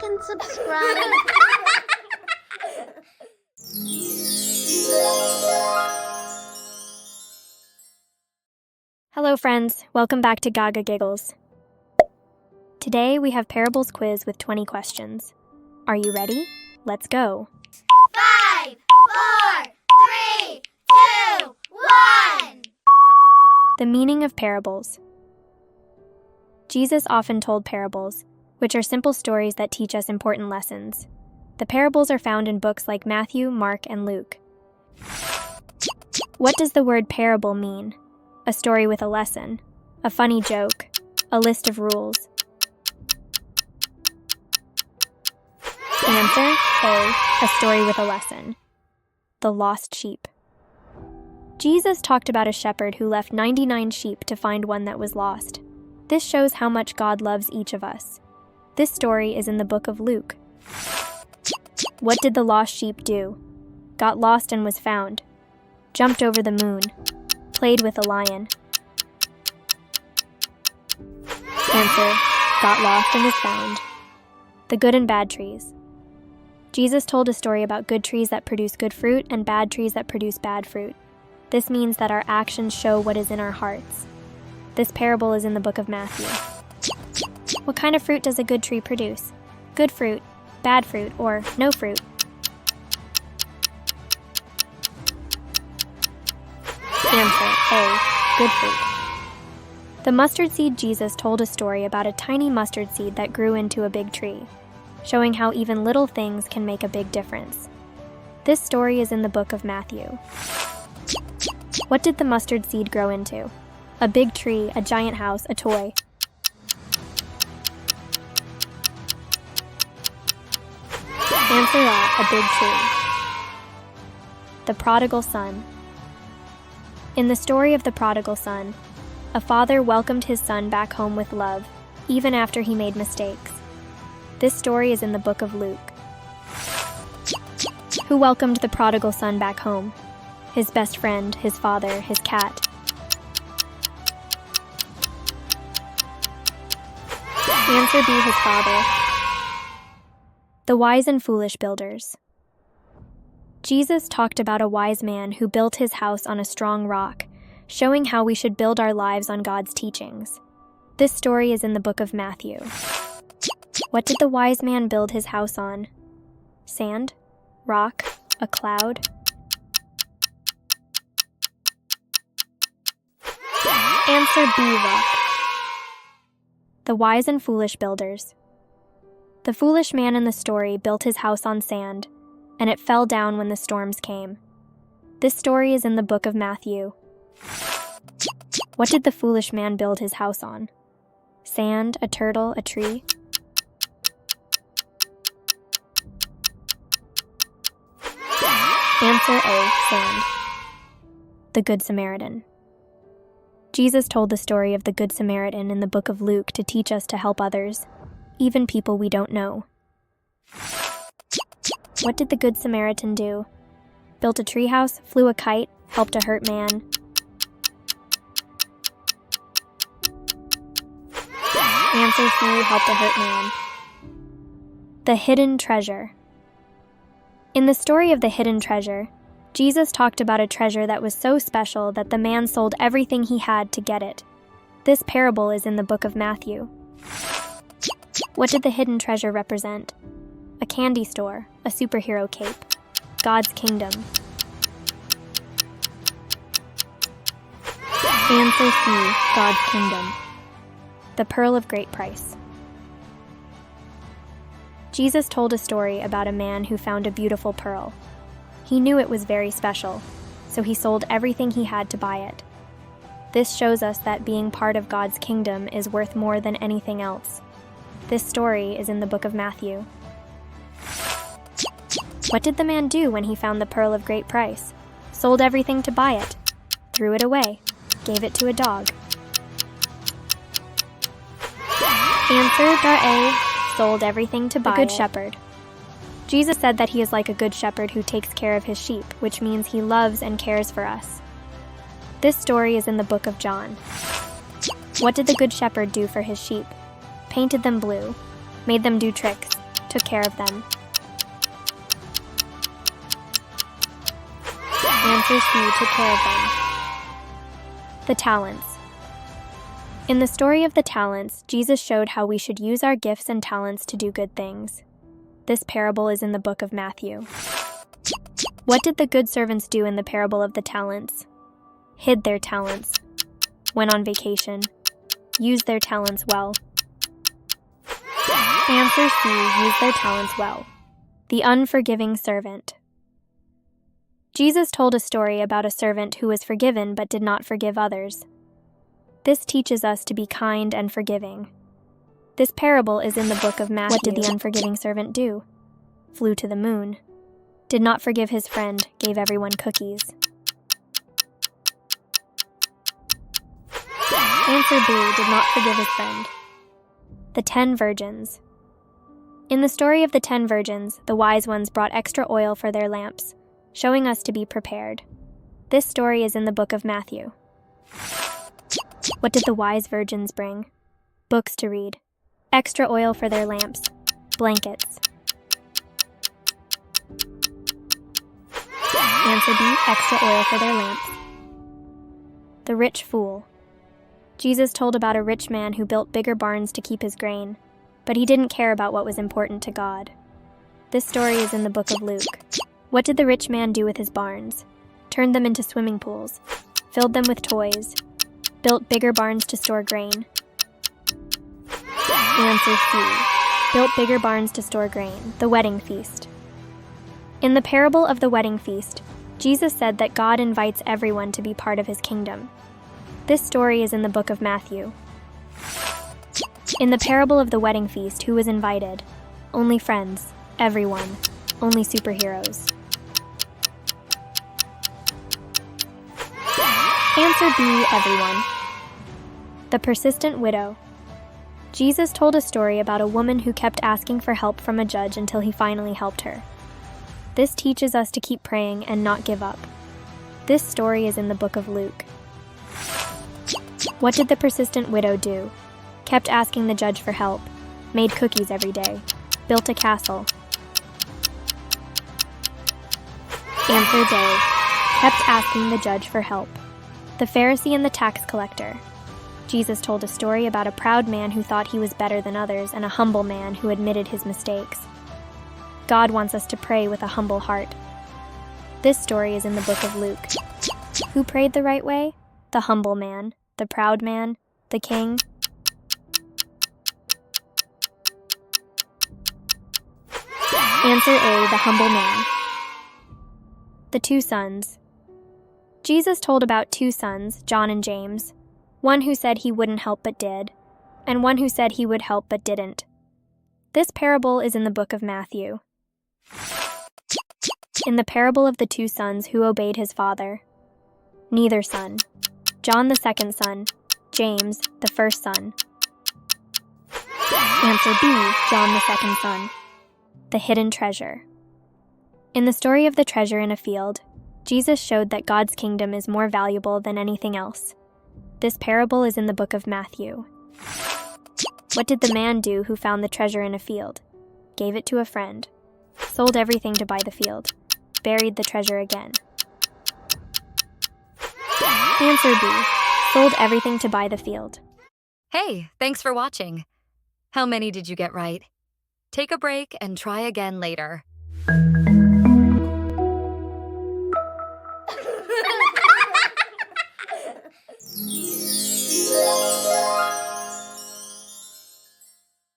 like and subscribe. Hello friends, welcome back to Gaga Giggles. Today we have Parables quiz with 20 questions. Are you ready? Let's go. 5, 4, 3, 2, 1. The meaning of parables. Jesus often told parables, which are simple stories that teach us important lessons. The parables are found in books like Matthew, Mark, and Luke. What does the word parable mean? A story with a lesson, a funny joke, a list of rules. Answer A. A story with a lesson. The lost sheep. Jesus talked about a shepherd who left 99 sheep to find one that was lost. This shows how much God loves each of us. This story is in the book of Luke. What did the lost sheep do? Got lost and was found. Jumped over the moon. Played with a lion. Answer, got lost and was found. The good and bad trees. Jesus told a story about good trees that produce good fruit and bad trees that produce bad fruit. This means that our actions show what is in our hearts. This parable is in the book of Matthew. What kind of fruit does a good tree produce? Good fruit, bad fruit, or no fruit? Answer A. Good fruit. The mustard seed. Jesus told a story about a tiny mustard seed that grew into a big tree, showing how even little things can make a big difference. This story is in the book of Matthew. What did the mustard seed grow into? A big tree, a giant house, a toy. Answer A. Big tree. The prodigal son. In the story of the prodigal son, a father welcomed his son back home with love, even after he made mistakes. This story is in the book of Luke. Who welcomed the prodigal son back home? His best friend, his father, his cat. Answer B. His father. The wise and foolish builders. Jesus talked about a wise man who built his house on a strong rock, showing how we should build our lives on God's teachings. This story is in the book of Matthew. What did the wise man build his house on? Sand? Rock? A cloud? Answer B. Rock. The wise and foolish builders. The foolish man in the story built his house on sand, and it fell down when the storms came. This story is in the book of Matthew. What did the foolish man build his house on? Sand, a turtle, a tree? Answer A. Sand. The Good Samaritan. Jesus told the story of the Good Samaritan in the book of Luke to teach us to help others, even people we don't know. What did the Good Samaritan do? Built a treehouse, flew a kite, helped a hurt man. Answer C. Helped a hurt man. The hidden treasure. In the story of the hidden treasure, Jesus talked about a treasure that was so special that the man sold everything he had to get it. This parable is in the book of Matthew. What did the hidden treasure represent? A candy store, a superhero cape, God's kingdom. Answer C. God's kingdom. The pearl of great price. Jesus told a story about a man who found a beautiful pearl. He knew it was very special, so he sold everything he had to buy it. This shows us that being part of God's kingdom is worth more than anything else. This story is in the book of Matthew. What did the man do when he found the pearl of great price? Sold everything to buy it, threw it away, gave it to a dog. Answer A. Sold everything to buy it. The Good Shepherd. Jesus said that he is like a good shepherd who takes care of his sheep, which means he loves and cares for us. This story is in the book of John. What did the Good Shepherd do for his sheep? Painted them blue, made them do tricks, took care of them. Answer C, took care of them. The talents. In the story of the talents, Jesus showed how we should use our gifts and talents to do good things. This parable is in the book of Matthew. What did the good servants do in the parable of the talents? Hid their talents, went on vacation, used their talents well. Answer C, used their talents well. The unforgiving servant. Jesus told a story about a servant who was forgiven but did not forgive others. This teaches us to be kind and forgiving. This parable is in the book of Matthew. What did the unforgiving servant do? Flew to the moon. Did not forgive his friend, gave everyone cookies. Answer B, did not forgive his friend. The 10 virgins. In the story of the 10 virgins, the wise ones brought extra oil for their lamps, showing us to be prepared. This story is in the book of Matthew. What did the wise virgins bring? Books to read, extra oil for their lamps, blankets. Answer B, extra oil for their lamps. The rich fool. Jesus told about a rich man who built bigger barns to keep his grain, but he didn't care about what was important to God. This story is in the book of Luke. What did the rich man do with his barns? Turned them into swimming pools, filled them with toys, built bigger barns to store grain. Answer C, built bigger barns to store grain. The wedding feast. In the parable of the wedding feast, Jesus said that God invites everyone to be part of his kingdom. This story is in the book of Matthew. In the parable of the wedding feast, who was invited? Only friends, everyone, only superheroes. Answer B, everyone. The persistent widow. Jesus told a story about a woman who kept asking for help from a judge until he finally helped her. This teaches us to keep praying and not give up. This story is in the book of Luke. What did the persistent widow do? Kept asking the judge for help, made cookies every day, built a castle. Answer A, kept asking the judge for help. The Pharisee and the tax collector. Jesus told a story about a proud man who thought he was better than others and a humble man who admitted his mistakes. God wants us to pray with a humble heart. This story is in the book of Luke. Who prayed the right way? The humble man, the proud man, the king. Answer A, the humble man. The 2 sons. Jesus told about 2 sons, John and James, one who said he wouldn't help but did, and one who said he would help but didn't. This parable is in the book of Matthew. In the parable of the 2 sons who obeyed his father. Neither son. John the second son, James the first son. Answer B, John the second son. The hidden treasure. In the story of the treasure in a field, Jesus showed that God's kingdom is more valuable than anything else. This parable is in the book of Matthew. What did the man do who found the treasure in a field? Gave it to a friend. Sold everything to buy the field. Buried the treasure again. Answer B, sold everything to buy the field. Hey, thanks for watching. How many did you get right? Take a break and try again later.